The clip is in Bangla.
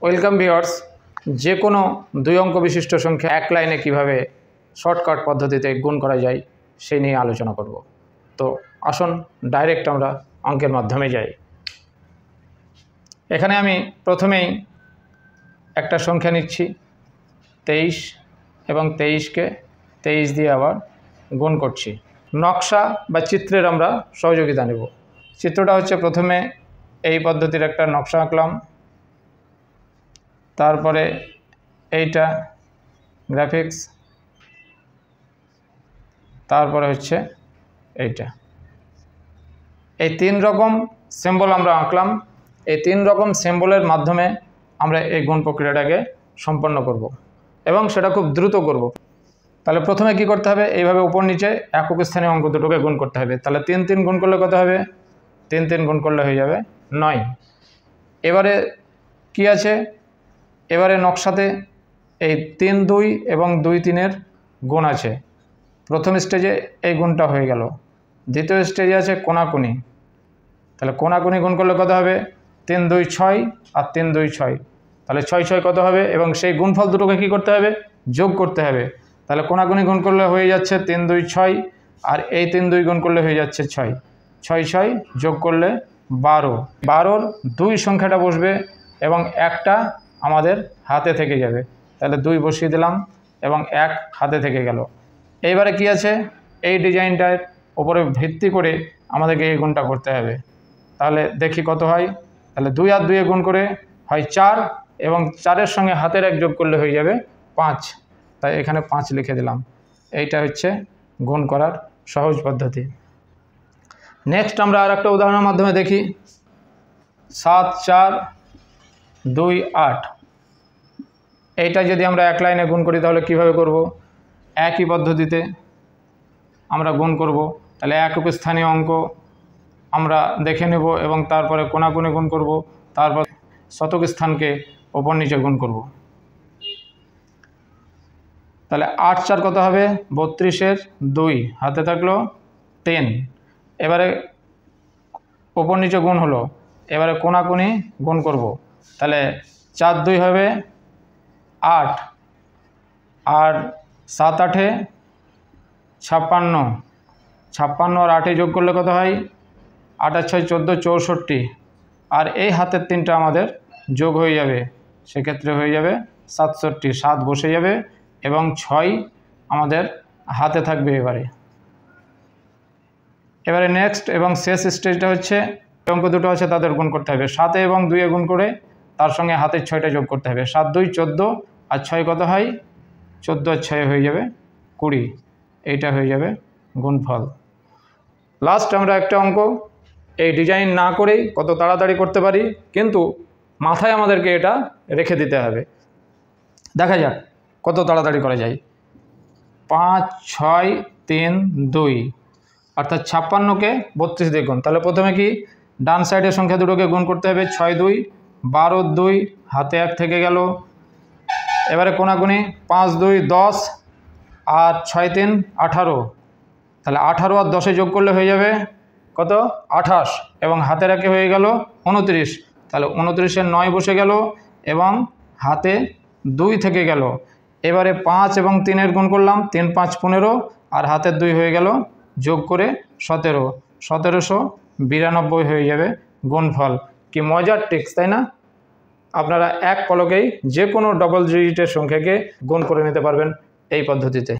ওয়েলকাম ভিউয়ার্স, যে কোনো দুই অঙ্ক বিশিষ্ট সংখ্যা এক লাইনে কিভাবে শর্টকাট পদ্ধতিতে গুণ করা যায় সেই নিয়ে আলোচনা করব। তো আসুন ডাইরেক্ট আমরা অঙ্কের মাধ্যমে যাই। এখানে আমি প্রথমেই একটা সংখ্যা নিচ্ছি 23 এবং 23কে 23 দিয়ে আবার গুণ করছি। নকশা বা চিত্রের আমরা সহযোগিতা নেব। চিত্রটা হচ্ছে, প্রথমে এই পদ্ধতির একটা নকশা আঁকলাম, তারপরে এইটা গ্রাফিক্স, তারপরে হচ্ছে এইটা। এই তিন রকম সিম্বল আমরা আঁকলাম। এই তিন রকম সিম্বলের মাধ্যমে আমরা এই গুণ প্রক্রিয়াটাকে সম্পন্ন করব এবং সেটা খুব দ্রুত করব। তাহলে প্রথমে কি করতে হবে, এইভাবে উপর নিচে একক স্থানীয় অঙ্ক দুটোকে গুণ করতে হবে। তাহলে 3 3 গুণ করলে কত হবে? 3 3 গুণ করলে হয়ে যাবে 9। এবারে কি আছে, এবারে নকশাতে এই 3 2 এবং 2 3-এর গুণ আছে। প্রথম স্টেজে এই গুণটা হয়ে গেল। দ্বিতীয় স্টেজে আছে কোনাকুনি। তাহলে কোনাকুনি গুণ করলে কত হবে? 3 2 6 আর 3 2 6। তাহলে 6 6 কত হবে? এবং সেই গুণফল দুটোকে কী করতে হবে? যোগ করতে হবে। তাহলে কোনাকুনি গুণ করলে হয়ে যাচ্ছে 3 2 6, আর এই 3 2 গুণ করলে হয়ে যাচ্ছে 6। 6 6 যোগ করলে 12। 12-র 2 সংখ্যাটা বসবে এবং একটা আমাদের হাতে থেকে যাবে। তাহলে 2 বসিয়ে দিলাম এবং 1 হাতে থেকে গেল। এইবারে কি আছে, এই ডিজাইনটার উপরে ভিত্তি করে আমাদেরকে এই গুণটা করতে হবে। তাহলে দেখি কত হয়। তাহলে 2 আর 2 গুণ করে হয় 4, এবং 4-এর সঙ্গে হাতের 1 যোগ করলে হয়ে যাবে 5। তাই এখানে 5 লিখে দিলাম। এইটা হচ্ছে গুণ করার সহজ পদ্ধতি। নেক্সট আমরা আর একটা উদাহরণের মাধ্যমে দেখি। 7 4 2 8। এইটা যদি আমরা এক লাইনে গুণ করি তাহলে কিভাবে করব? একই পদ্ধতিতে আমরা গুণ করব। তাহলে একক স্থানীয় অঙ্ক আমরা দেখে নেব এবং তারপরে কোনাকুনি গুণ করব, তারপর শতক স্থানকে ওপর নিচে গুণ করব। তাহলে 8 4 কত হবে? 32-এর 2 হাতে থাকলো 10। এবারে ওপর নিচে গুণ হলো, এবারে কোনাকুনি গুণ করব। তাহলে 4 2 হবে 8, আর 7 8-এ 56। 56 আর 8-এ যোগ করলে কত হয়? 8 আর 6 14 64, আর এই হাতের 3টা আমাদের যোগ হয়ে যাবে, সেক্ষেত্রে হয়ে যাবে 67। 7 বসে যাবে এবং 6 আমাদের হাতে থাকবে। এবারে নেক্সট এবং শেষ স্টেজটা হচ্ছে, অঙ্ক দুটো আছে তাদের গুণ করতে হবে। 7 এবং 2 গুণ করে তার সঙ্গে হাতের 6টা যোগ করতে হবে। 7 2 14, আর 6 কত হয়? 14 আর 6 হয়ে যাবে 20। এইটা হয়ে যাবে গুণফল। লাস্ট আমরা একটা অঙ্ক এই ডিজাইন না করেই কত তাড়াতাড়ি করতে পারি, কিন্তু মাথায় আমাদেরকে এটা রেখে দিতে হবে। দেখা যাক কত তাড়াতাড়ি করা যায়। 5 6 3 2, অর্থাৎ 56-কে 32 দিয়ে গুণ। তাহলে প্রথমে কি, ডান সাইডের সংখ্যা দুটোকে গুণ করতে হবে। 6 2 12 2 হাতে 1 থেকে গেল। এবারে কোনাকুনি 5 2 10, আর 6 3 18। তাহলে 18 আর 10-এ যোগ করলে হয়ে যাবে কত? 28, এবং হাতের 1-এ হয়ে গেল 29। তাহলে 29-এর 9 বসে গেল এবং হাতে 2 থেকে গেল। এবারে 5 এবং 3-এর গুণ করলাম, 3 5 15, আর হাতের 2 হয়ে গেল, যোগ করে 17। 1792 হয়ে যাবে গুণফল। কি মজার ট্রিক্স, তাই না? আপনারা এক পলকেই যে কোনো ডবল ডিজিটের সংখ্যাকে গুণ করে নিতে পারবেন এই পদ্ধতিতে।